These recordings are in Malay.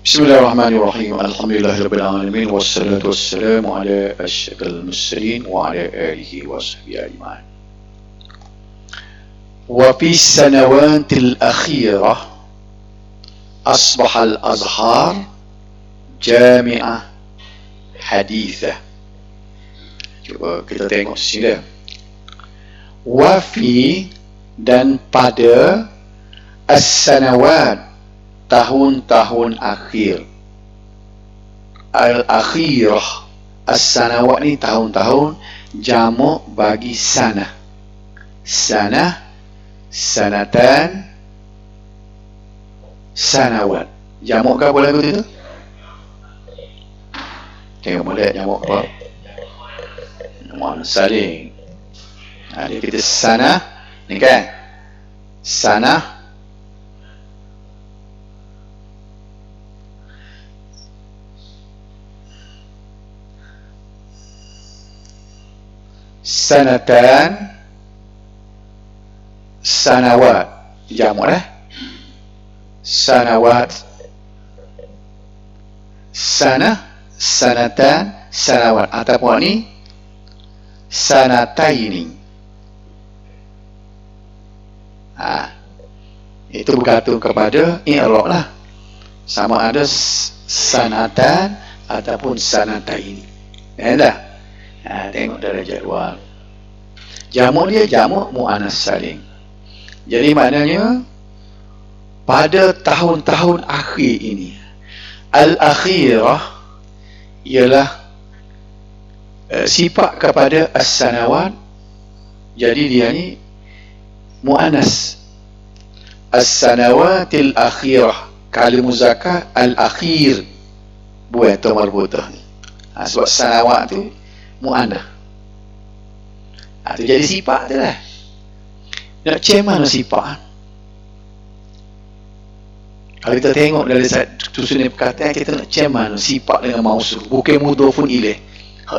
Bismillahirrahmanirrahim. Alhamdulillahirabbil alamin wassalatu wassalamu ala asyrafil mursalin wa ala alihi washabihi ajma'in. Wa fi sanawatil akhirah asbaha al-azhar jami'ah hadithah. Cuba kita tengok sini. Wa fi, dan pada as-sanawat, tahun-tahun akhir. Al-akhirah, as-sanawat ni tahun-tahun, jamak bagi sanah. Sanah, sanatan, sanawat. Jamak ke apa lagu tu? Tengok boleh jamak apa? Jamak saling. Dia kita sanah ni kan, sanah, sanatan, sanawat. Jamak lah. Sanawat, sanah, sanatan, sanawat. Ataupun ni sanataini. Itu bergantung kepada i'rab lah. Sama ada sanatan ataupun sanataini. Dah. Tengok dalam jadual. Jamak dia jamak muannas salim. Jadi maknanya pada tahun-tahun akhir ini, al-akhirah ialah sifat kepada as-sanawat. Jadi dia ni muannas. As-sanawatil akhirah, kali muzakkar al-akhir, buat tu marbutah ni. Sebab sanawat tu mu'anah. Itu jadi sifat tu lah. Nak cek mana sifat? Kalau kita tengok dari susunan perkataan, kita nak cek mana sifat dengan mausuf. Bukan mudhafun ilaih.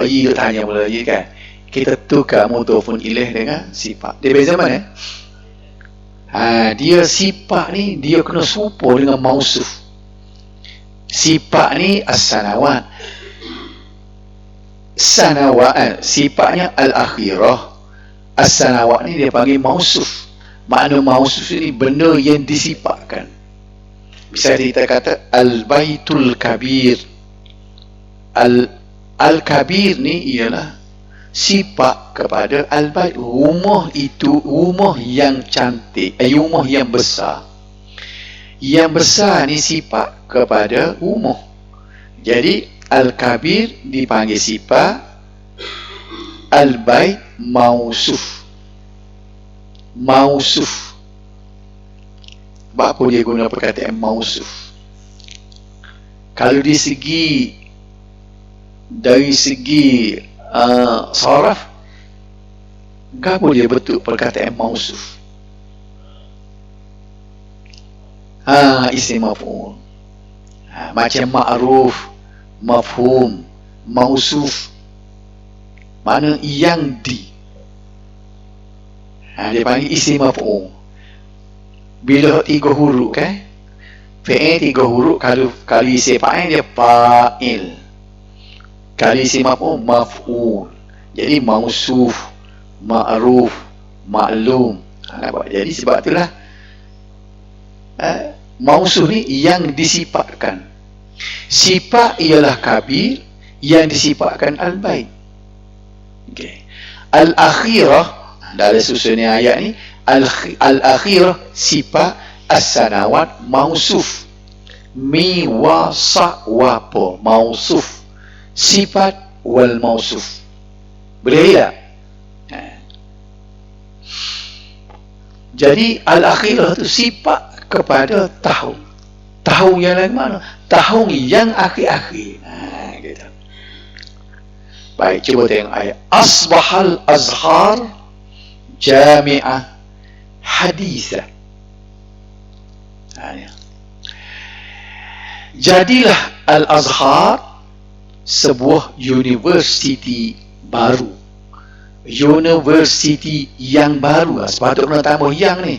Dia tanya mula lagi kan. Kita tukar mudhafun ilaih dengan sifat. Dia beza mana? Dia sifat ni, dia kena serupa dengan mausuf. Sifat ni as-sanawat. Sanawat sifatnya al-akhirah. As-sanawat ni dia panggil mausuf. Makna mausuf ni benda yang disifatkan. Bisa kita kata al-baitul kabir. Al-kabir ni ialah sifat kepada al-bait. Rumah itu rumah yang cantik, rumah yang besar. Yang besar ni sifat kepada rumah. Jadi al-kabir dipanggil sifat, al-bait mausuf. Mausuf. Apa dia guna perkataan mausuf? Kalau dari segi saraf, apa dia bentuk perkataan mausuf? Isim maf'ul. Macam ma'ruf, mafhum, mausuf, mana yang di. Dia panggil isim maf'ul. Bila 3 huruf kan, fi'il 3 huruf. Kalau isim fa'il dia fa'il, kalau isim maf'ul maf'ul. Jadi mausuf, ma'ruf, maklum. Jadi sebab itulah mausuf ni yang disifatkan. Sifat ialah kabir, yang disifatkan al-bait. Al-akhirah, dalam susunan ayat ni, al-akhirah sifat, as-sanawat mausuf. Mi wa sa wa po, mausuf. Sifat wal mausuf. Boleh tak? Jadi al-akhirah tu sifat kepada tahun. Tahun yang lain mana? Tahun yang akhir-akhir. Gitu. Baik, cuba tengok ayat. Asbahal azhar jami'ah hadithah. Jadilah al-azhar sebuah universiti baru. Universiti yang baru. Sepatutnya tambah yang ni.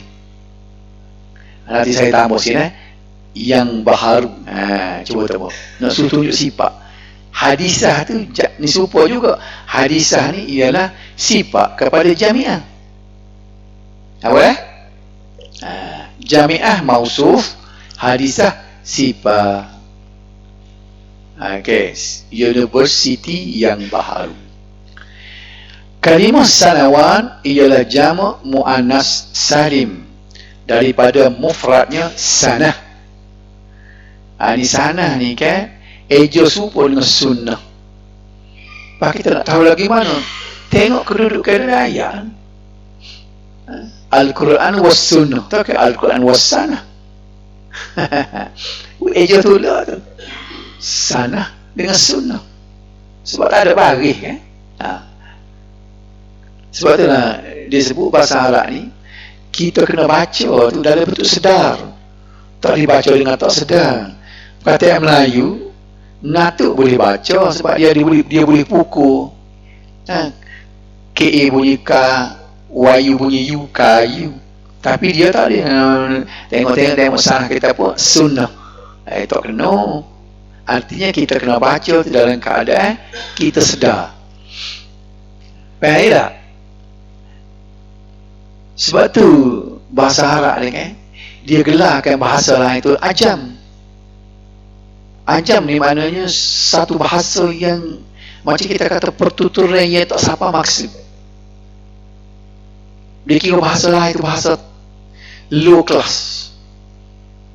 Nanti saya tambah sini. yang baharu. Cuba tengok. Nak suruh tunjuk sifat. Hadisah tu ni serupa juga. Hadisah ni ialah sifat kepada jami'ah. Apa? Jami'ah mausuf, hadisah sifat. Okay. University yang baharu. Kalimah sanawan ialah jamak muannas salim daripada mufradnya sanah. Ni sanah ni kan eja serupa dengan sunnah. Pak kita nak tahu lagi mana? Tengok kedudukan ayat. Al-Quran was sunnah. Tak ke Al-Quran was sanah. Eja tu lah tu. Sanah dengan sunnah. Sebab tak ada baris kan? Sebab tu lah dia sebut bahasa Arab ni kita kena baca tu dalam bentuk sedar. Tak dibaca dengan tak sedar. Perkataan Melayu ngatuk boleh baca sebab dia boleh pukul. KA bunyi K, YU bunyi U, KU. Tapi dia tak ada. Tengok sanah kita pun sunnah. Tak kena. Artinya kita kena baca tu dalam keadaan kita sedar. Faham tak? Sebab tu bahasa Arab ni kan dia gelarkan bahasa lain tu ajam. Ajam ni maknanya satu bahasa yang macam kita kata pertuturan yang tak siapa maksud. Dia kira bahasa lain tu bahasa low class.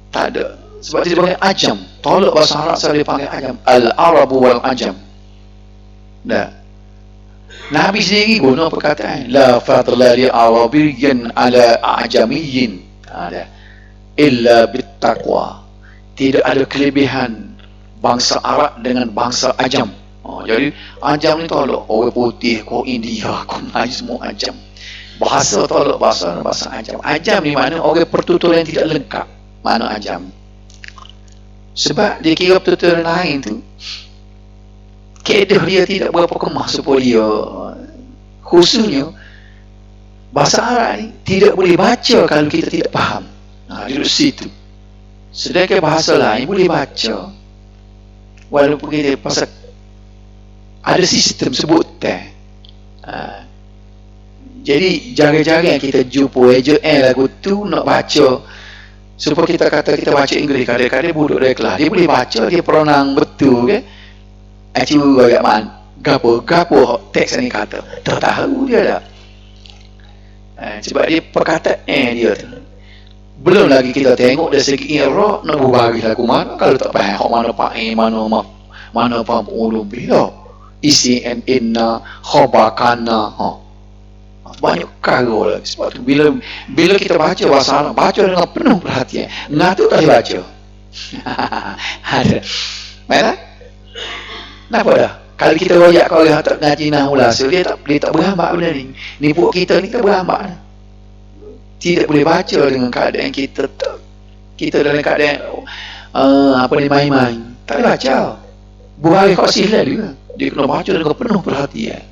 Tak ada. Sebab dia panggil ajam. Tolak bahasa Arab saya dia panggil ajam. Al-Arabu wal ajam. Dah. Nabi sendiri guna perkataan la fadla li arabiyyin ala ajamiyyin illa bittaqwa. Tidak ada kelebihan bangsa Arab dengan bangsa ajam. Jadi ajam ni tolak orang putih, kau India, kau Melayu semua ajam. Bahasa tolak bahasa ajam. Ajam ni mana orang pertuturan yang tidak lengkap. Mana ajam? Sebab dia kira pertuturan lain tu kedah dia tidak berapa kemah supaya khususnya bahasa Arab ni tidak boleh baca kalau kita tidak faham. Duduk situ. Sedangkan bahasa lain boleh baca walaupun kita pasal ada sistem sebutan. Jadi jarang-jarang kita jumpa eja lagu tu nak baca supaya kita kata kita baca Inggeris. Kadang-kadang budak dari kelas dia boleh baca, dia peronang betul kan. Acu agak man gapo teks ni kata tak tahu dia dah. Sebab dia perkataan dia tu belum lagi kita tengok dari segi i'rab nak berbagi lagu mana kalau tak faham mana fa'il mana fa'ul bila isi and inna khabakana banyak karo lah. Sebab tu bila kita baca bahasa Arab baca dengan penuh perhatian ngatuk tak baca. Ada mana kenapa dah? Kalau kita royak kau orang tak ngaji nahwu lah, so dia tak berhambak benda ni. Ni puk kita ni tak berhambak. Tidak boleh baca dengan keadaan kita dalam keadaan main-main. Tak boleh baca. Buhari kau silap juga. Dia kena baca dengan penuh perhatian.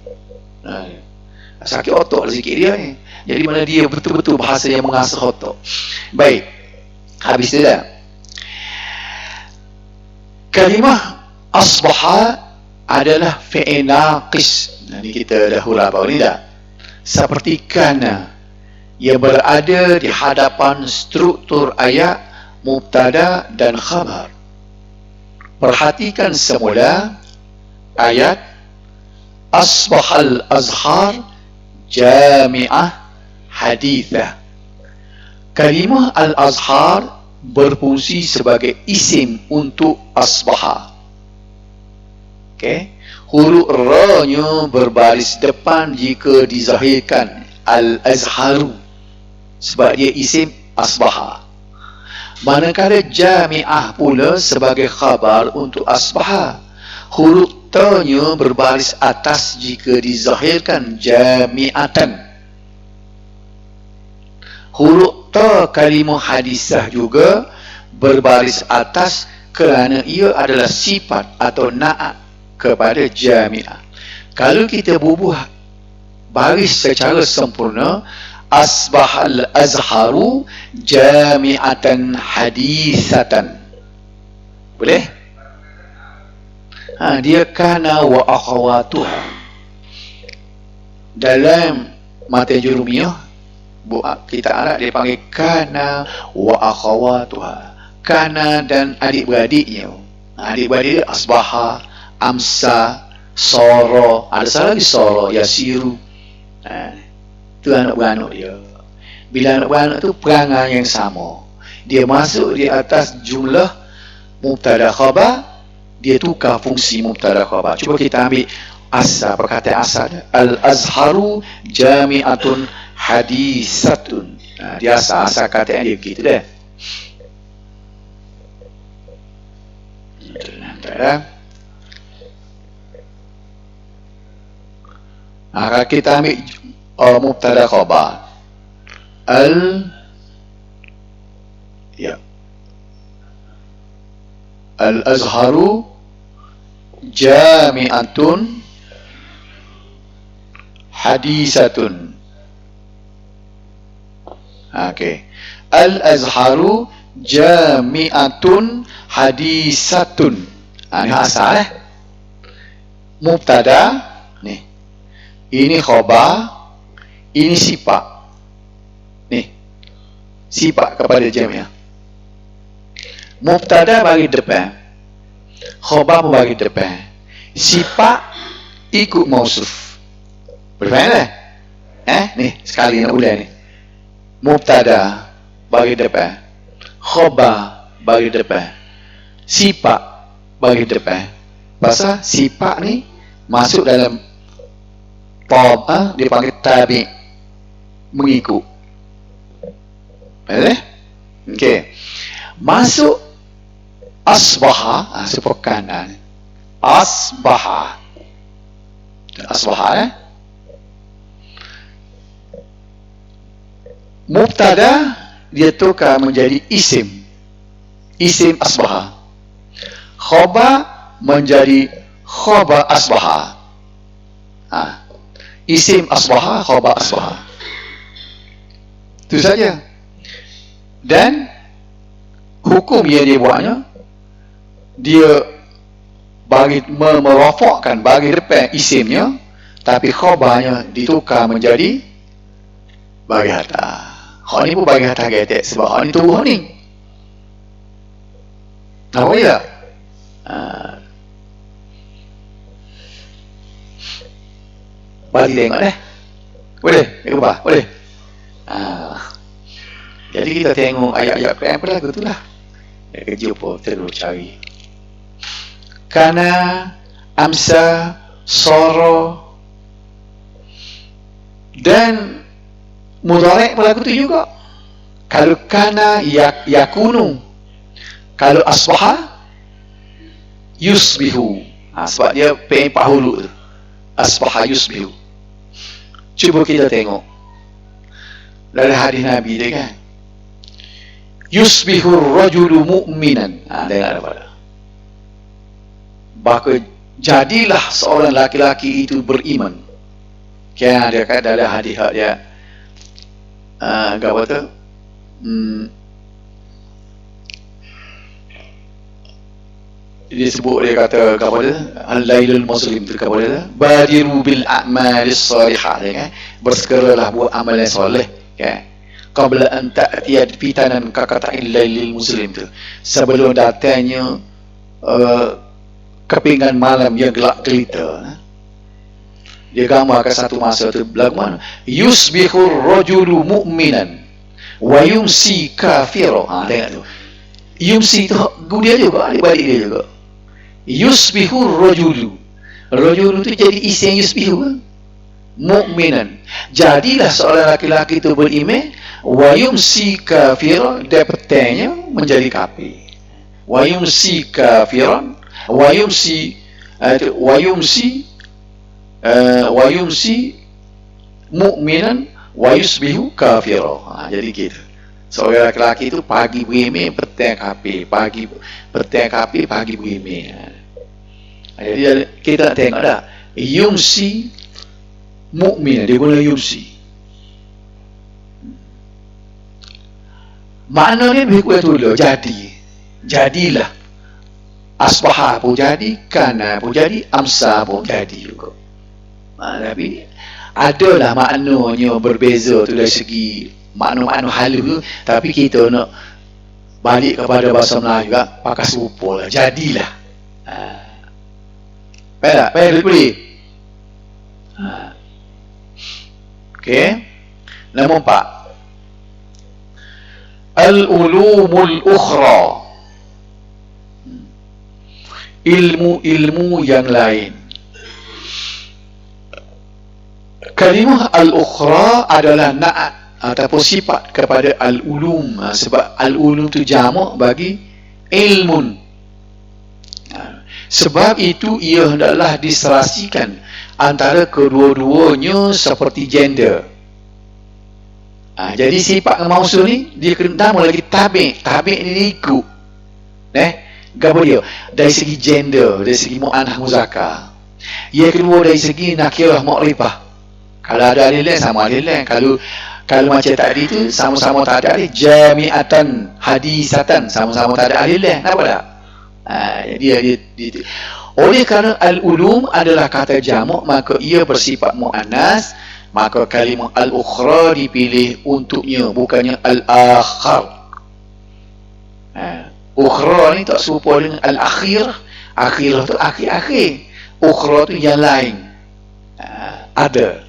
Sakit otak lah sikit dia ni. Jadi mana dia betul-betul bahasa yang mengasah otak. Baik. Habis tu dah. Kalimah asbaha adalah fi'il naqis. Ini kita dah hurau ni dah. Seperti kana yang berada di hadapan struktur ayat mubtada dan khabar. Perhatikan semula ayat asbahal azhar jami'ah hadithah. Kalimah al-azhar berfungsi sebagai isim untuk asbaha. Okay. Huruf ra-nya berbaris depan jika dizahirkan al-azharu sebab dia isim asbaha. Manakala jami'ah pula sebagai khabar untuk asbaha. Huruf ta-nya berbaris atas jika dizahirkan jami'atan. Huruf ta kalimah hadisah juga berbaris atas kerana ia adalah sifat atau na'at kepada jami'ah. Kalau kita bubuh baris secara sempurna asbahal azharu jami'atan hadisatan. Boleh? Dia kana wa akhawatuha. Dalam mata jurumiyah, kita Arab dia panggil kana wa akhawatuha. Kana dan adik-beradiknya. Adik-beradik dia asbaha, amsa, soro, ada salah lagi soro, yasiru. Itu anak-beranak dia. Bila anak-beranak tu perangai yang sama, dia masuk di atas jumlah mubtada khabar, dia tukar fungsi mubtada khabar. Cuba kita ambil asal, perkataan asal. Al-azharu jami'atun hadisatun. Dia asal kataan dia begitu dah. Kalau kita ambil mubtada khabar, Al-azharu jami'atun hadisatun. Okey. Al-azharu jami'atun hadisatun. Ini asal mubtada ni. Ini khabar, ini sifat. Ni. Sifat kepada jami'ah. Mubtada bagi depan, khabar pun bagi depan, sifat ikut mausuf. Berfaham tak? Ni sekali nak ulang ni. Mubtada bagi depan, khabar bagi depan, sifat bagi depan. Pasal sifat ni masuk dalam dia panggil tabi', mengikut. Boleh? Okey. Masuk asbaha, sebuah kanan. Asbaha. Mubtada dia tukar menjadi isim. Isim asbaha. Khabar menjadi khabar asbaha. Isim asbaha, khabar asbaha. Itu saja. Dan hukum yang dia buatnya, dia bagi merafakkan bagi depan isimnya, tapi khabarnya ditukar menjadi bagi atas. Hak ni pun bagi atas getek sebab hak ni tubuh ni. Nampak tak? Balik tengok dah. Boleh? Tengok apa? Boleh? Jadi kita tengok ayat-ayat Quran pada lagu tu lah. Kerja apa? Terus cari. Kana, amsa, soro, dan mudhari' pada lagu tu juga. Kalau kana, yakunu. Kalau asbaha, yusbihu. Sebab dia pengen huruf tu. Asbaha yusbihu. Cuba kita tengok. Dari hadis Nabi dia kan. Yusbihur rajulu mu'minan. Dengar apa? Bahkan jadilah seorang laki-laki itu beriman. Kan dia kata dalam hadis dia apa tu? Dia sebut, dia kata apa dia? Al-lailul muslim tu apa dia? Badiru bil a'malis salihah, kan? Bersegeralah buat amalan soleh, kan? Qabla an ta'tiya fitanan ka qata'il lailil muslim tu. Sebelum datangnya kepingan malam yang gelap gelita. Dia gambarkan satu masa tu berlaku mana? Yusbihur rajulu mu'minan wa yumsi kafira. Tengok tu. Yumsi tu dia juga, balik dia juga. Yusbihur rajulu. Rajulu tu jadi isim yusbihu. Mu'minan. Jadilah seorang laki-laki itu beriman, wa yumsi kafiran, dia petangnya menjadi kafir. Wa yumsi kafiran, wa yumsi mu'minan wa yusbihu kafira. Jadi gitu. Seorang laki-laki itu pagi beriman, petang kafir, pagi petang kafir, pagi beriman. Jadi kita tengok dah, yumsi mu'min, dia guna yumsi. Maknanya lebih kurang tu dulu, jadilah. Asbaha pun jadi, kana pun jadi, amsa pun jadi juga. Tapi adalah maknanya berbeza tu dari segi makna-makna halus tu, tapi kita nak balik kepada bahasa Melayu juga, pakai serupa lah, jadilah. Baik tak? Baik boleh. Okey. Nombor 4. Al-ulumul ukhra. Ilmu-ilmu yang lain. Kalimah al-ukhra adalah na'at ataupun sifat kepada al-ulum, sebab al-ulum tu jamak bagi ilmun. Sebab itu ia hendaklah diserasikan antara kedua-duanya seperti gender. Jadi sifat mausul ni dia kena nama lagi tabi'. Tabi' ni ikut. Gapo dia? Dari segi gender, dari segi mu'anah muzakkar. Yang kedua dari segi nakirah ma'rifah. Kalau ada alif lam sama alif lam. Kalau macam tadi tu sama-sama tak ada alif, jami'atan, hadisatan, sama-sama tak ada alif lam. Nampak tak? Jadi oleh kerana al-ulum adalah kata jamak, maka ia bersifat muannas, maka kalimah al-ukhra dipilih untuknya, bukannya al-akhar. Ukhra ni tak serupa dengan al-akhir. Akhirah tu akhir-akhir, ukhra tu yang lain. Ada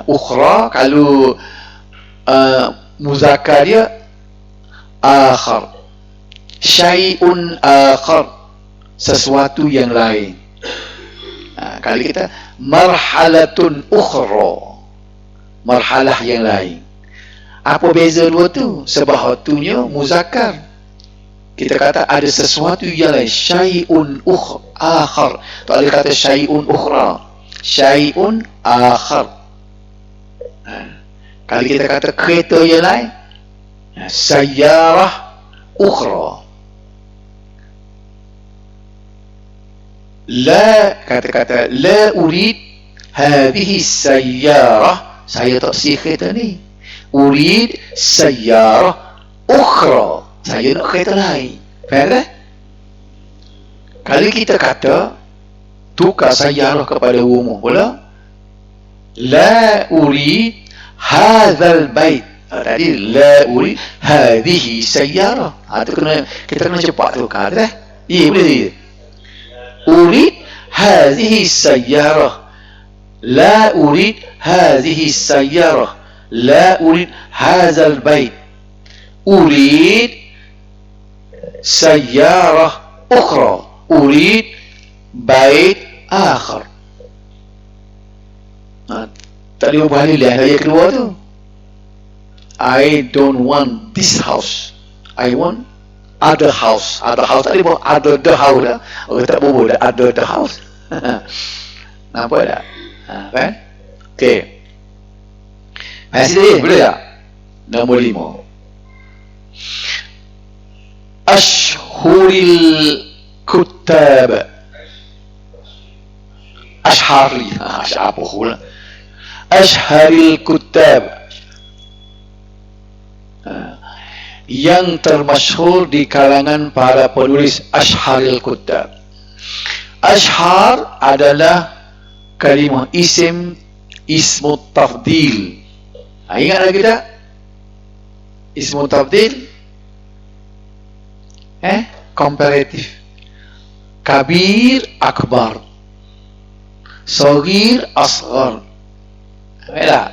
ukhra kalau muzakkar dia akhar, syai'un akhar, sesuatu yang lain. Kalau kita marhalatun ukhra, marhalah yang lain. Apa beza dua tu? Sebab hatunya muzakkar, kita kata ada sesuatu yang lain, syai'un akhar. Tak boleh kata syai'un ukhra, syai'un akhar. Kalau kita kata kereta yang lain, sayyarah ukhra. La, kata-kata la urid hadhihi sayyarah, saya tak sih kereta ni. Urid sayyarah ukhra, saya nak kereta lain. Faham tak? Kalau kita kata tukar sayyarah kepada umum pula, la urid hadzal bait. Tadi la urid hadhihi sayyarah. Tu kena, kita kena cepat tukar dah. Boleh. Urid hadhihi sayyarah, la urid hadhihi sayyarah, la urid hadzal bait, urid sayyarah ukhra, urid bait akhar. Tadi apa hal dia yang kedua tu? I don't want this house, I want other house. Other house tadi pun other the house dah. Tak boleh dah other the house. Nampak tak? Kan? Okey. Masih boleh tak? Nombor 5. Ashhuril kutab. Ashhari. Apa hula? Ashharil kutab. Yang termasyhur di kalangan para penulis ashharil kutab. Ashhar adalah kalimah isim, ismu tafdil. Ingat lagi tak? Ismu tafdil komparatif. Kabir akbar, Saghir asghar. Baiklah.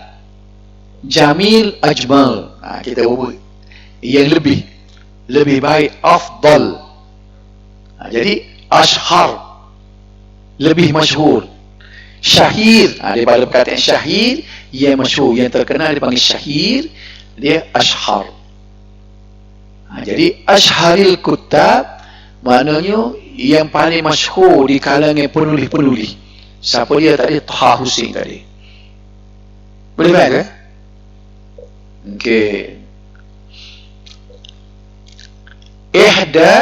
Jamil ajmal. Kita buat yang lebih baik, afdal. Jadi ashhar lebih masyhur. Syahir, daripada perkataan syahir, yang masyhur, yang terkenal dipanggil syahir, dia ashhar. Jadi ashharil kutab maknanya yang paling masyhur di kalangan penulis-penulis. Siapa dia tadi? Taha Hussein tadi. Boleh baik ke? Okey. Ihda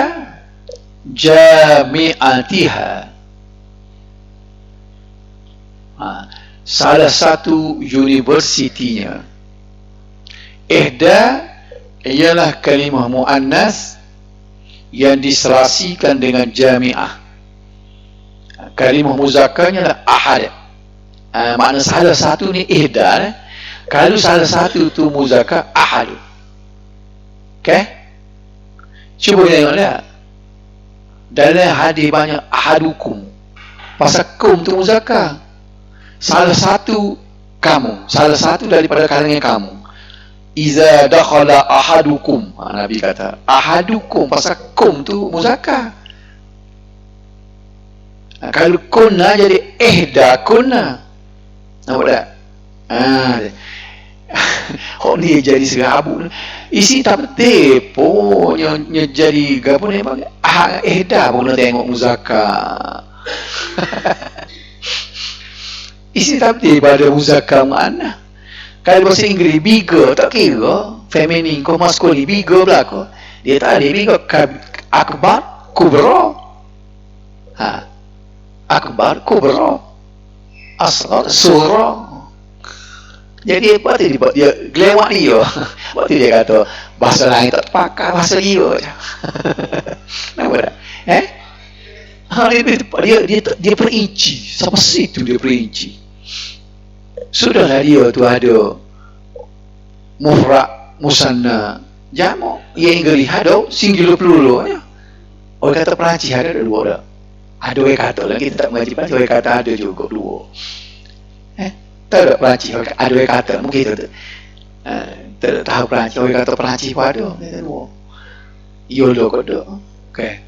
jami'atiha, salah satu universitinya. Ihda ialah kalimah muannas yang diserasikan dengan jami'ah. Kalimah muzakkarnya adalah ahad. Makna salah satu ni ihda. Kalau salah satu tu muzakkar, ahad. Okay? Cuba tengok lihat. Dalam hadis banyak ahadukum. Pasal kum tu muzakkar. Salah satu kamu, salah satu daripada kalangan kamu. Iza dakhala ahadukum. Nabi kata ahadukum, pasal kum tu muzakkar. Kalau kunna jadi ihda kunna. Nampak tak? Oh ni jadi serabut. Isi tak betul pun nya jadi gapo ni bang. Ihda pun nak tengok muzakkar. Isi tak betul pada muzakkar mana. Kalau bahasa Inggeris bigger tak kira feminin ko maskulin bigger belaka. Dia tak ada bigger akbar kubra. Akbar kubra. Asghar sughra. Jadi apa tu dia gelewak dia. Waktu dia kata bahasa lain tak pakai bahasa dia je. Nampak tak? Dia perinci. Sampai situ dia perinci. Sudahlah dia tu ada mufrad, musanna, jamak. Yang Inggeris ada singular plural nya. Orang kata Perancis ada dua dah. Ada orang kata lah, kita tak mengaji Perancis, orang kata ada juga dua. Tak ada Perancis, ada orang kata mungkin itu. Tak tahu Perancis, orang kata Perancis pun ada. Yolo kau ada. Okay.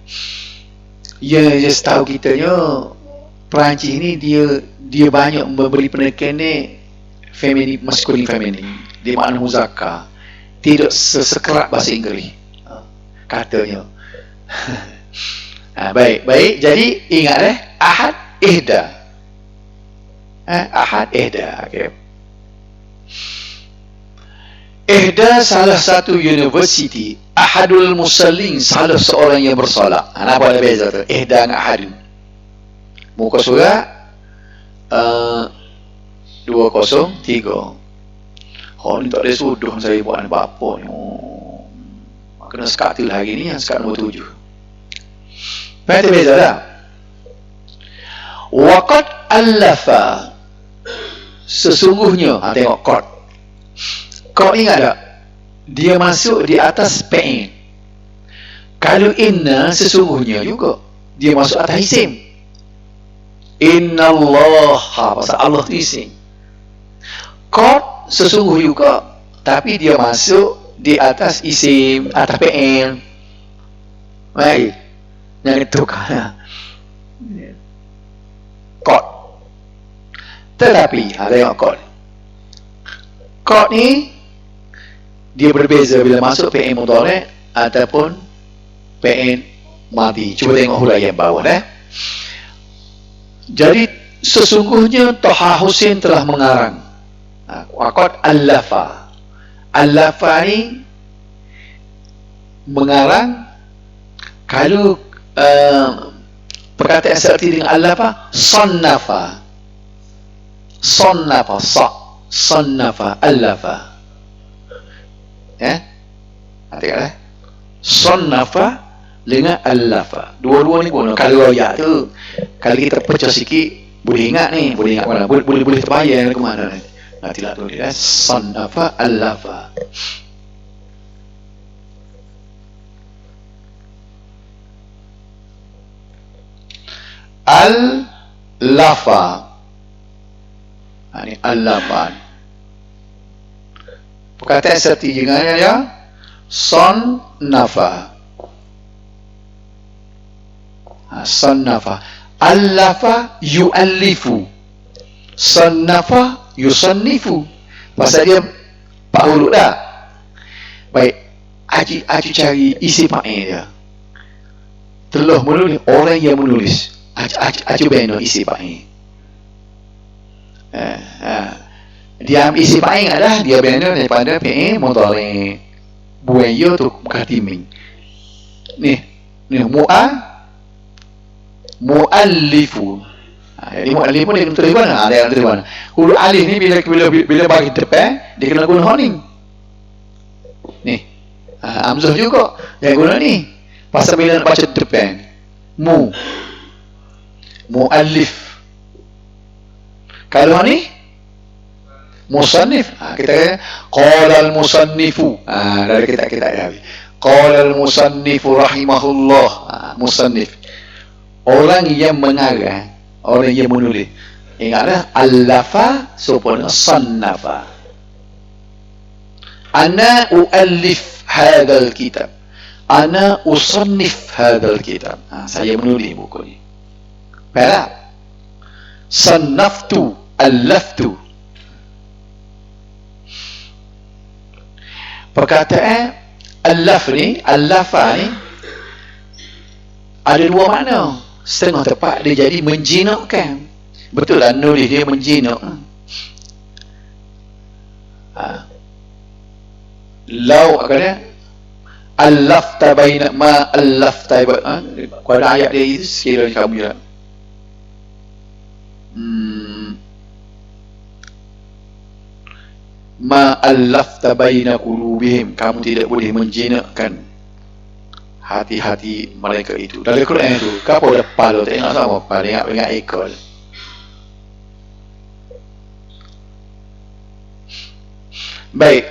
Yang tahu kita nya Perancis ni dia banyak memberi penekanan ni feminin, maskulin feminin. Dia makna muzakkar. Tidak sekerat bahasa Inggeris. Katanya. Baik. Jadi ingat ahad ihda. Ahad ihda. Okay. Ihda salah satu universiti. Ahadul musallin, salah seorang yang bersolat. Apa ada beza tu? Ihda dengan ahad. Muka surat 203. Ni tak ada suduh saya buat apa ni. Kena sekat tu hari ni, sekat nombor 7. Ada beza tak? Waqad allafa, sesungguhnya. Tengok qad. Qad ingat tak? Dia masuk di atas fi'il. Kalau inna, sesungguhnya juga dia masuk atas isim. Innallaha, pasal Allah tu isim. Qad sesungguh juga, tapi dia masuk di atas isim, atas fi'il. Baik. Jangan tukar. Qad. Tetapi tengok qad. Qad ni dia berbeza bila masuk fi'il mudhari' ataupun fi'il madhi. Cuba tengok huraian bawah Jadi sesungguhnya Toha Husin telah mengarang. Waqad allafa. Allafa ni mengarang. Kalau perkataan seperti dengan allafa, sannafa. Sannafa, allafa. Tengoklah. Sannafa dengan allafa. Dua-dua ni guna. Kalau ayat tu, kalau kita pecah sikit, boleh ingat ni, boleh ingat mana, boleh terbayang ke mana ni. Tidak tu dia. Sannafa, allafa. Al-lafa. Ini al-lafan. Perkataan seperti dengannya ya. Sannafa. Sannafa. Allafa yu'allifu. Sannafa yusannifu. Pasal dia pak huruf dah. Baik. Aji cari isi fa'il dia. Telah menulis, orang yang menulis. Aji beno isi fa'il. Dia ambil isi fa'il adalah dia beno daripada fi'il mudhari'. Buaya tu katimin. Ni mu'allifu. Jadi mu'allif pun dia kena tulis mana? Ada yang tulis mana? Huruf alif ni bila bagi depan, dia kena guna honing. Ni. Hamzah juga dia guna ni. Pasal bila nak baca depan, muallif. Kalau ni musannif, kita kata qala al-musannifu. Dari kita dah. Qala al-musannifu rahimahullah. Musannif. Orang yang mengarang, orang yang menulis. Ingatlah allafa supaya sannafa. Ana uallif hadzal kitab. Ana usannif hadzal kitab. Saya menulis buku ni. Faham? Sannaftu, allaftu. Perkataan allaf ni, allafa ni ada dua makna. Setengah tepat dia jadi menjinakkan. Betul lah, nulis dia menjinak. Lau kata allafta baina ma allafta pada ayat dia itu sekiranya kamu ya. Ma allafta baina qulubihim, kamu tidak boleh menjinakkan hati-hati mereka itu. Dalam Quran itu, kapo depan lo tengok sama apa dengan ekor. Baik.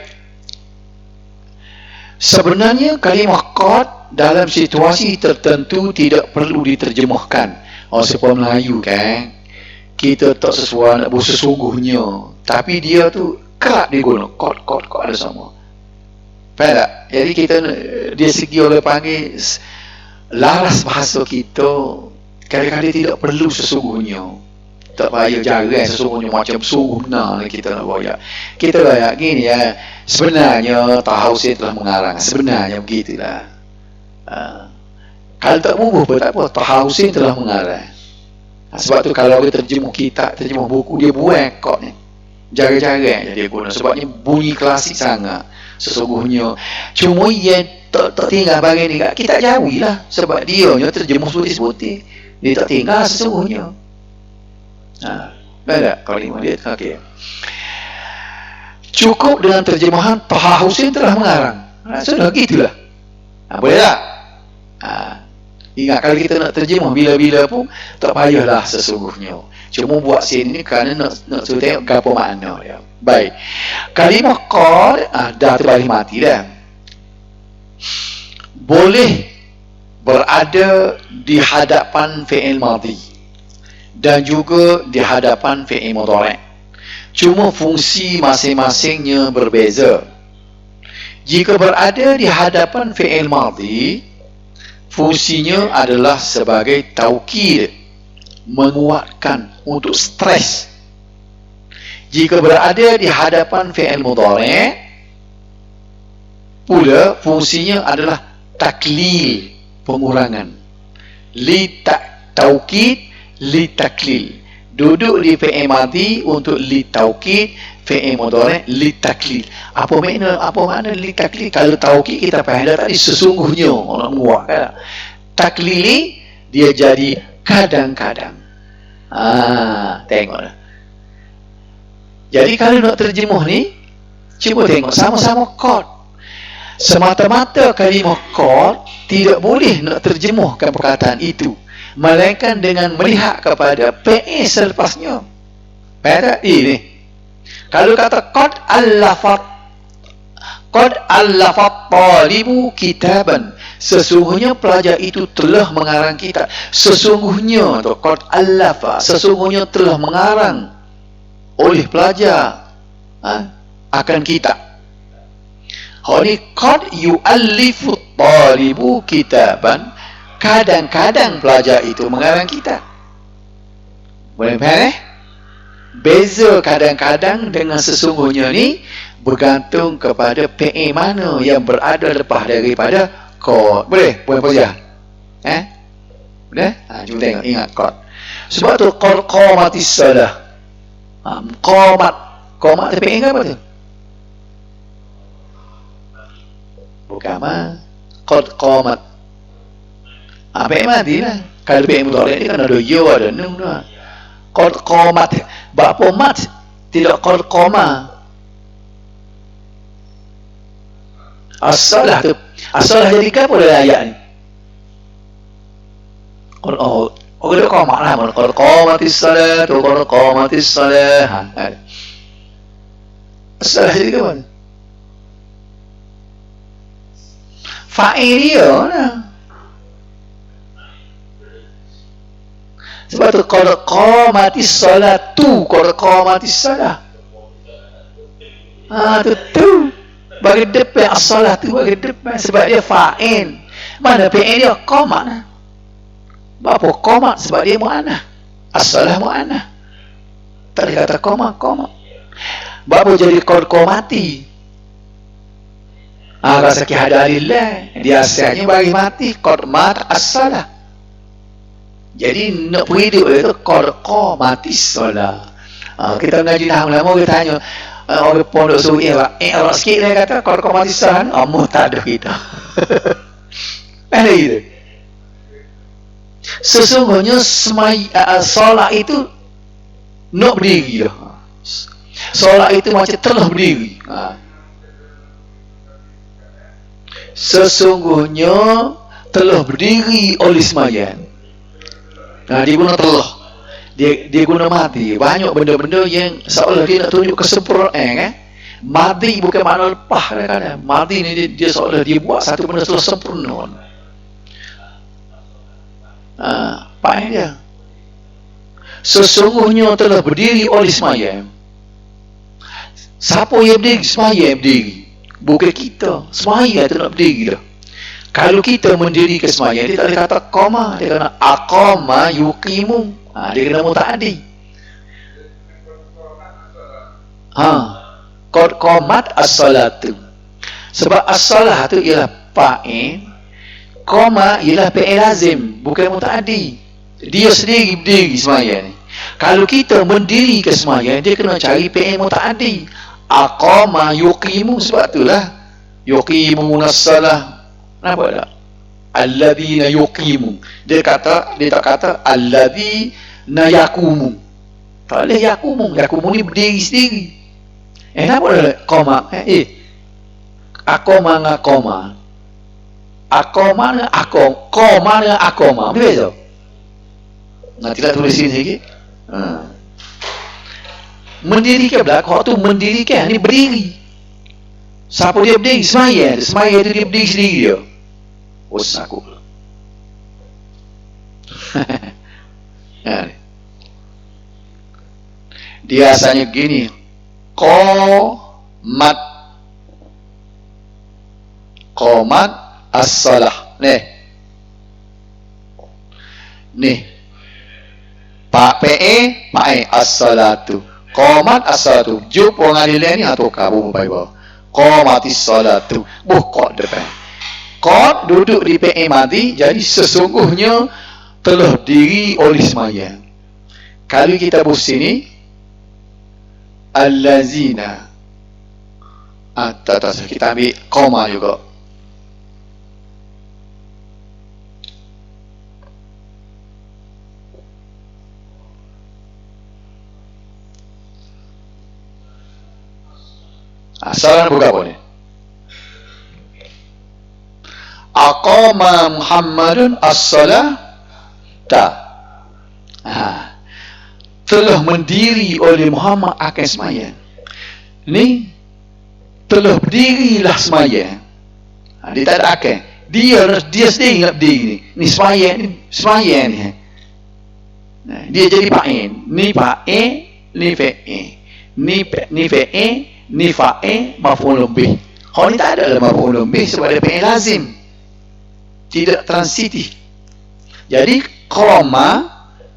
Sebenarnya kalimah qad dalam situasi tertentu tidak perlu diterjemahkan. Sebab Melayu kan, kita tak sesuai nak bersesungguhnya, tapi dia tu kerap dia guna qad ada sama. Faham tak? Jadi kita dia segi orang panggil laras bahasa kita kadang-kadang tidak perlu sesungguhnya. Tak payah jaga sesungguhnya macam sungguhna kita nak bawa. Kita bayak gini ya. Sebenarnya Tahaussin telah mengarang. Sebenarnya begitulah. Kalau tak bubuh pun tak apa. Tahaussin telah mengarang. Sebab tu kalau kita terjemah buku, dia buang kod ni. Jaga-jaga dia guna. Sebabnya bunyi klasik sangat. Sesungguhnya. Cuma yang tak tinggal bagian ni. Kita jauhi lah. Sebab dia terjemah putih-putih. Dia tak tinggal sesungguhnya. Baik kalimah dia. Okey. Cukup dengan terjemahan Tahaussin telah mengarang. Sudah gitulah. Boleh tak? Ingat kalau kita nak terjemah bila-bila pun tak payahlah sesungguhnya. Cuma buat sini kerana nak suruh tengok apa makna dia. Baik. Kalimah qad dah terbalik mati dah. Boleh berada di hadapan fi'il madhi dan juga di hadapan fi'il mudhari'. Cuma fungsi masing-masingnya berbeza. Jika berada di hadapan fi'il madhi, fungsinya adalah sebagai taukid, menguatkan untuk stres. Jika berada di hadapan fi'il mudhari', pula fungsinya adalah taklil, pengurangan. Taukid li taklil. Duduk di fi'il madhi untuk li taukid, fi'il mudhari' li taklil. Apa makna li taklil? Kalau taukid kita faham dah tadi sesungguhnya orang buat kan. Taklili dia jadi kadang-kadang. Tengoklah. Jadi kalau nak terjemah ni, cuba tengok sama-sama qad. Semata-mata kalimah qad tidak boleh nak terjemahkan perkataan itu, melainkan dengan melihat kepada PE selepasnya. Pada ini kalau kata qad allafat talibu kitaban, sesungguhnya pelajar itu telah mengarang kitab. Sesungguhnya tu qad allafa, sesungguhnya telah mengarang oleh pelajar akan kitab. Ini qad yu'allifu talibu kitaban, kadang-kadang pelajar itu mengarang kitab. Boleh faham Beza kadang-kadang dengan sesungguhnya ni bergantung kepada PE mana yang berada lepas daripada qad. Boleh pelajar? Boleh? Cuba tengok, ingat qad. Sebab tu qamatis salah. Qamat tu PE apa tu? Bukan qad qamat. PE mati lah. Kalau PE mudhari' ni kan ada ya, ada nun lah. Qad qamat. Bapa mat tidak qad qama. As-salah tu. As-salah jadi apa dalam ayat ni? Orang dia kau maklah mana qad qamatis salat, qad qamatis salah. Salah jadi ke mana? Fa'il dia lah. Sebab tu qad qamatis salatu, qad qamatis salah. Tu bagi depan as-salah tu bagi depan sebab dia fa'il. Mana fi'il dia qamat lah. Bapa qamat sebab dia mu'annah. As-salah mu'annah. Tak boleh kata qamat. Bapa jadi qad qamati. Rasa kihadarillah. Dia asalnya bagi mati qad mat as-salah. Jadi nak beridik itu qad qamatis salah. Kita mengaji nahwu lama kita tanya orang pondok suruh orang sikit dia kata qad qamatis salah. Tak ada kita. Ada gitu. Sesungguhnya solat itu nak berdiri dah. Solat itu macam telah berdiri. Sesungguhnya telah berdiri oleh sembahyang. Dia guna telah. Dia guna mati. Banyak benda-benda yang seolah dia nak tunjuk kesempurnaan kan. Mati bukan makna lepas kadang-kadang. Mati ni dia seolah dia buat satu benda telah sempurna. Faham dia? Sesungguhnya telah berdiri oleh sembahyang. Siapa yang berdiri? Sembahyang berdiri. Bukan kita. Sembahyang tu nak berdiri dah. Kalau kita mendiri ke sembahyang, dia tak boleh kata qama, dia kena aqama yuqimu. Dia kena muta'addi. Qad qamat as-salatu. Sebab as-salah tu ialah fa'il, qama ialah fi'il lazim, bukan muta'addi. Dia sendiri berdiri sembahyang ni. Kalau kita mendiri ke sembahyang, dia kena cari fi'il muta'addi. Aqama yuqimu, sebab itulah yuqimuna as-salah. Nampak tak? Alladzina yuqimu. Dia tak kata alladzina yaqumu. Tak boleh yaqumu. Yaqumu ni berdiri sendiri. Nampak tak? Qama. Aqama dengan qama. Aqama dengan aqam. Qama dengan aqama. Berbeza. Tidak tulis sini sikit. Mendirikan belakang tu mendirikan ni berdiri. Siapa dia berdiri? Sembahyang tu dia berdiri sendiri dia. Aku. Dia asalnya gini. Qamat as-salah. Nih. Pae as-salatu. Qamat as-salatu. Jumpa pengadilan ni atau kamu baik-baik. Qamatis salatu. Qad depan. Qad duduk di fi'il madhi, jadi sesungguhnya telah diri oleh sembahyang. Kalau kita buat sini allazina. Kita ambil qama juga. Salah buka apa ni? Aqama Muhammadun as-salah. Telah mendiri oleh Muhammad akan sembahyang. Ni telah berdirilah sembahyang. Dia tak ada akan. Dia sendiri nak berdiri ni. Ni sembahyang ni. Dia jadi fa'il. Ni fa'il, ni fa'il. Ni fa'il, ni fa'il maf'ul bih. Kalau ni tak ada maf'ul bih sebab dia fi'il lazim. Tidak transitif. Jadi qama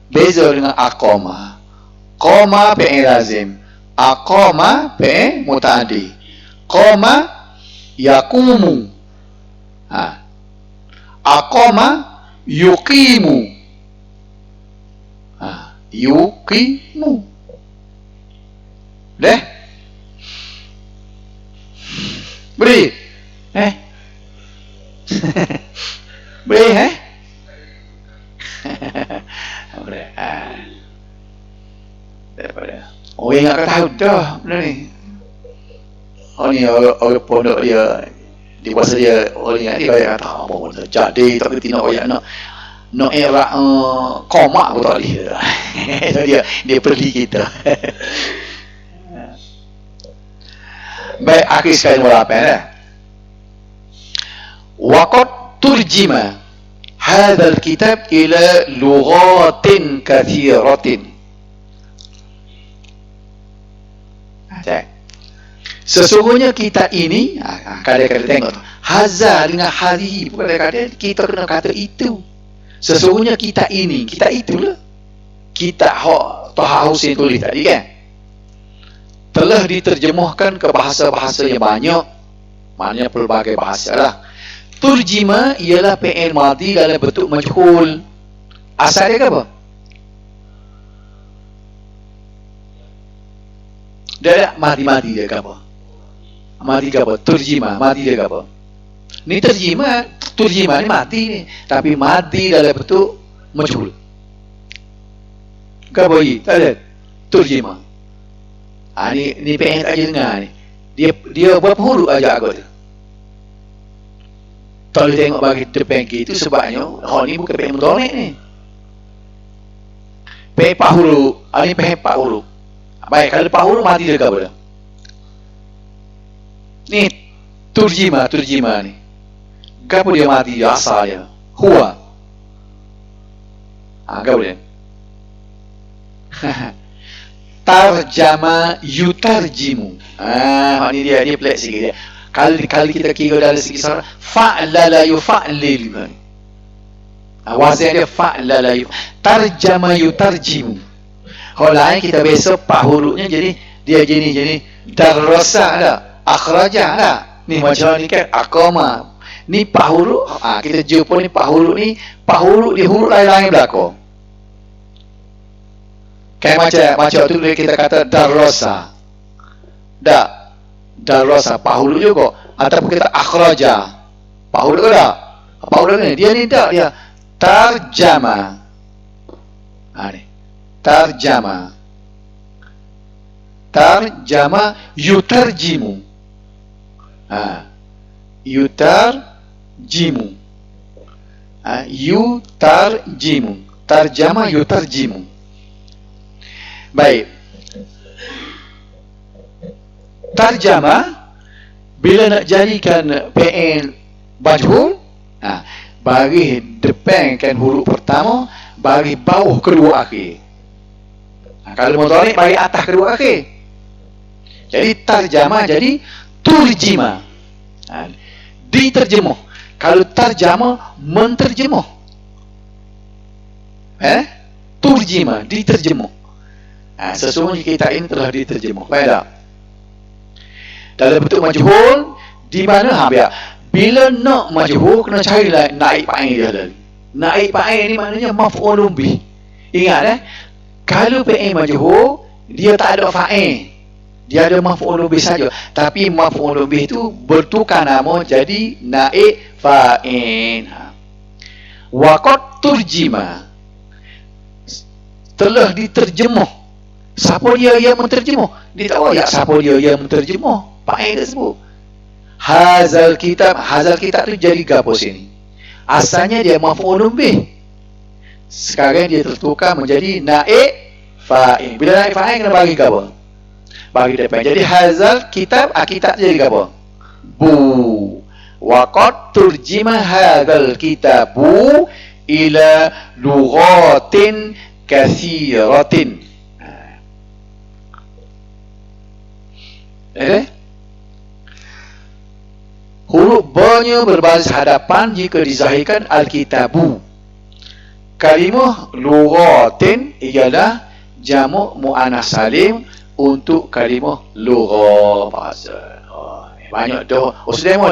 beza dengan aqama. Qama fi'il lazim, aqama fi'il muta'addi. Qama yaqumu. Aqama yuqimu. Yuqimu. Dah? Beri. Boleh boleh. Daripada orang yang tak tahu dah benda ni. Ni orang pondok dia di puasa dia orang yang dia kata apa benda jadi tak kerti nak banyak nak no era koma betul dia. dia pergi kita. Baik, akhir sekali berapa ya? Waqad turjima hadzal kitab ila lughatin katsiratin. Sesungguhnya kita ini, kadang-kadang tengok tu, hazal dengan hari, bukan kadang-kadang kita kena kata itu. Sesungguhnya kita ini, kita itulah. Kita Taha Hussein tulis tadi kan, telah diterjemahkan ke bahasa-bahasa yang banyak, maknanya pelbagai bahasa lah. Turjima ialah fi'il madhi dalam bentuk majhul. Asal dia apa? Dia madhi dia apa? Madhi apa? Turjima, madhi dia apa? Ni turjima ni mati ni, tapi madhi dalam bentuk majhul. Apa lagi? Tak ada. Turjima. Ni fi'il aja dengar ni. Dia berapa huruf aja agak tu. Kalau tengok bagi depan itu sebabnya ni bukan fi'il mudhari' ni. Fi'il 4 huruf, ni fi'il 4 huruf. Baik, kalau 4 huruf mati dia apa dah? Ni turjima ni. Gapo dia mati asalnya? Huwa. Gapo dia? Tarjama yutarjimu. Ni dia pelik sikit dia. Kali kita kira dalam segi saraf, fa'lala yufa'lil. Wazan dia fa'lala tarjama yutarjimu. Kalau lain kita biasa 4 hurufnya jadi dia jadi darasa lah, akhraja lah. Ni macam ni kan aqama. Ni 4 huruf, kita jumpa ni 4 huruf ni, 4 huruf di huruf lain-lain belakang. Kayak macam tu kita kata darasa. Darasa 4 huruf juga. Ataupun kita akhraja 4 huruf dah. 4 huruf ni dia ni tak dia tarjama. Ni tarjama yutarjimu. Yutarjimu. Tarjama yutarjimu. Baik. Tarjama bila nak jadikan fi'il majhul, bagi depan kan huruf pertama, bagi bawah kedua akhir. Kalau mudhari' bagi atas kedua akhir. Jadi tarjama jadi turjima. Diterjemah. Kalau tarjama menterjemah. Turjima diterjemah. Sesungguhnya kita ini telah diterjemah. Baik tak? Dalam bentuk majhul, di mana bila nak majhul kena cari naik fa'il dia lagi. Naik fa'il ni maknanya maf'ulun bih. Ingat kalau fi'il majhul dia tak ada fa'il, dia ada maf'ulun bih saja. Tapi maf'ulun bih itu bertukar nama jadi naik fa'il. Waqad turjima, telah diterjemah. Siapa dia yang menterjemah? Dia tahu tak siapa dia yang menterjemah fa'il tersebut. Hazal kitab tu jadi gapo sini? Asalnya dia maf'ulun bih. Sekarang dia tertukar menjadi naik fa'il. Bila naik fa'il kena bagi gapo? Bagi depan. Jadi hazal kitab, kitab jadi gapo? Bu. Waqad turjima hadzal kitabu ila lughatin katsiratin. Huruf ba-nya berbaris hadapan jika dizahirkan al-kitabu. Kalimah lughatin ialah jamak muannas salim untuk kalimah lugha bahasa. Banyak tu. Sudah mau